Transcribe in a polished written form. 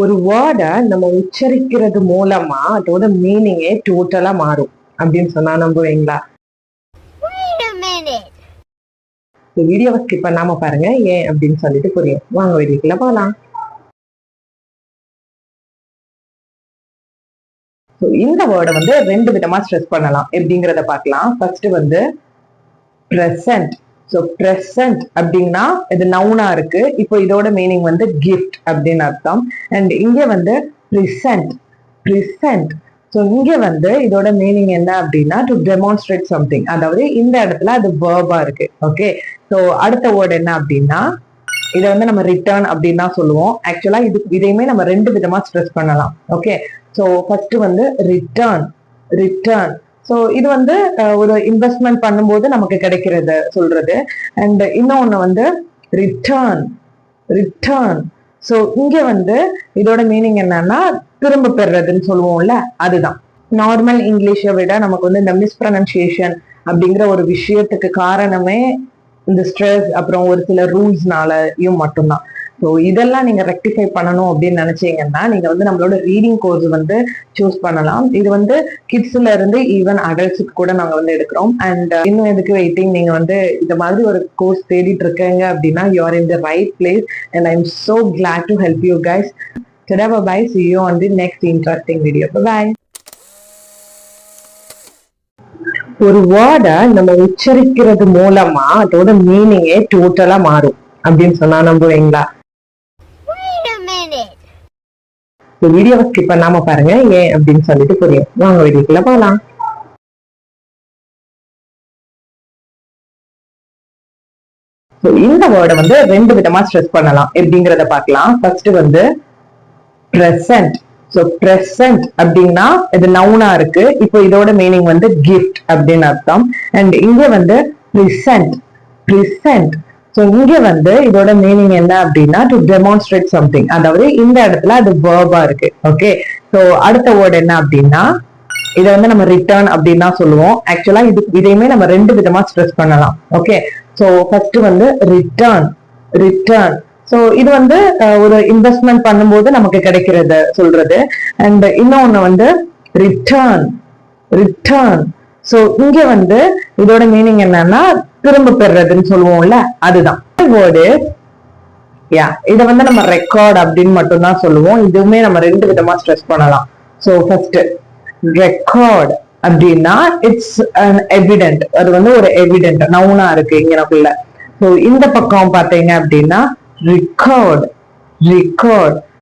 ஒரு வேர்டை நம்ம உச்சரிக்கிறது மூலமா அதோட மீனிங்கே டோட்டலா மாறும் அப்படின்னு சொன்னா நம்புவீங்களா? வீடியோவை ஸ்கிப் பண்ணாம பாருங்க, ஏன் அப்படின்னு சொல்லிட்டு புரியும். வாங்க வீடியோக்குள்ள போலாம். இந்த வேர்டை வந்து ரெண்டு விதமா ஸ்ட்ரெஸ் பண்ணலாம் எப்படிங்கிறத பார்க்கலாம். ஃபர்ஸ்ட் வந்து பிரசன்ட். ஸோ பிரசன்ட் அப்படின்னா இது நவுனா இருக்கு. இப்போ இதோட மீனிங் வந்து கிஃப்ட் அப்படின்னு அர்த்தம். அண்ட் இங்க வந்து ப்ரிசன்ட். ப்ரிசன்ட். ஸோ இங்க வந்து இதோட மீனிங் என்ன அப்படின்னா டு டெமான்ஸ்ட்ரேட் சம்திங், அதாவது இந்த இடத்துல அது வேர்பா இருக்கு. ஓகே, ஸோ அடுத்த வேர்டு என்ன அப்படின்னா இதை வந்து நம்ம ரிட்டர்ன் அப்படின்னு தான் சொல்லுவோம். ஆக்சுவலா இதையுமே நம்ம ரெண்டு விதமா ஸ்ட்ரெஸ் பண்ணலாம். ஓகே, ஸோ ஃபர்ஸ்ட் வந்து ரிட்டர்ன். ரிட்டர்ன். ஸோ இது வந்து ஒரு இன்வெஸ்ட்மெண்ட் பண்ணும்போது நமக்கு கிடைக்கிறது சொல்றது. அண்ட் இன்னொன்னு வந்து ரிட்டர்ன். ரிட்டர்ன். ஸோ இங்க வந்து இதோட மீனிங் என்னன்னா திரும்ப பெறுறதுன்னு சொல்லுவோம்ல, அதுதான். நார்மல் இங்கிலீஷை விட நமக்கு வந்து இந்த மிஸ்ப்ரனன்சியேஷன் அப்படிங்கிற ஒரு விஷயத்துக்கு காரணமே இந்த ஸ்ட்ரெஸ் அப்புறம் ஒரு சில ரூல்ஸ்னாலையும் மட்டும்தான். ஸோ இதெல்லாம் நீங்க ரெக்டிஃபை பண்ணணும் அப்படின்னு நினைச்சீங்கன்னா நீங்க வந்து நம்மளோட ரீடிங் கோர்ஸ் வந்து சூஸ் பண்ணலாம். இது வந்து கிட்ஸ்ல இருந்து ஈவன் அடல்ட்ஸுக்கு கூட நாங்க வந்து எடுக்கிறோம். அண்ட் இன்னும் எதுக்கு வெயிட்டிங், நீங்க வந்து இந்த மாதிரி ஒரு கோர்ஸ் தேடிட்டு இருக்கீங்க அப்படின்னா you are in the right place and I am so glad to help you guys. Today, bye. See you on the next interesting video. Bye. ஒரு வேர்டை நம்ம உச்சரிக்கிறது மூலமா அதோட மீனிங்கே டோட்டலா மாறும் அப்படின்னு சொன்னா நம்புவீங்களா? வீடியோவை ஸ்கிப் பண்ணாம பாருங்க, ஏன் அப்படின்னு சொல்லிட்டு புரியும். வாங்க வீடியோக்குள்ள போலாம். இந்த வேர்டை வந்து ரெண்டு விதமா ஸ்ட்ரெஸ் பண்ணலாம் எப்படிங்கிறத பார்க்கலாம். ஃபர்ஸ்ட் வந்து பிரசன்ட். ஸோ பிரசன்ட் அப்படின்னா இது நவுனா இருக்கு. இப்போ இதோட மீனிங் வந்து கிஃப்ட் அப்படின்னு அர்த்தம். அண்ட் இங்க வந்து ப்ரிசன்ட். ப்ரிசன்ட். ஸோ இங்க வந்து இதோட மீனிங் என்ன அப்படின்னா டு டெமான்ஸ்ட்ரேட் சம்திங், அதாவது இந்த இடத்துல அது வேர்பா இருக்கு. ஓகே, ஸோ அடுத்த வேர்டு என்ன அப்படின்னா இதை வந்து நம்ம ரிட்டர்ன் அப்படின்னு தான் சொல்லுவோம். ஆக்சுவலா இதையுமே நம்ம ரெண்டு விதமா ஸ்ட்ரெஸ் பண்ணலாம். ஓகே, ஸோ ஃபர்ஸ்ட் வந்து ரிட்டர்ன். ரிட்டர்ன். ஸோ இது வந்து ஒரு இன்வெஸ்ட்மெண்ட் பண்ணும்போது நமக்கு கிடைக்கிறது சொல்றது. அண்ட் இன்னொன்னு வந்து ரிட்டர்ன். ரிட்டர்ன். ஸோ இங்க வந்து இதோட மீனிங் என்னன்னா திரும்ப பெறுறதுன்னு சொல்லுவோம்ல, அதுதான். வேர்டு யா, இதை வந்து நம்ம ரெக்கார்ட் அப்படின்னு மட்டும் தான் சொல்லுவோம். இதுவுமே நம்ம ரெண்டு விதமா ஸ்ட்ரெஸ் பண்ணலாம். ஸோ ஃபர்ஸ்ட் ரெக்கார்ட் அப்படின்னா இட்ஸ் அன் எவிடென்ட், அது வந்து ஒரு எவிடென்ட் நவுனா இருக்கு இங்கனக்குள்ள. ஸோ இந்த பக்கம் பாத்தீங்க அப்படின்னா record. Record.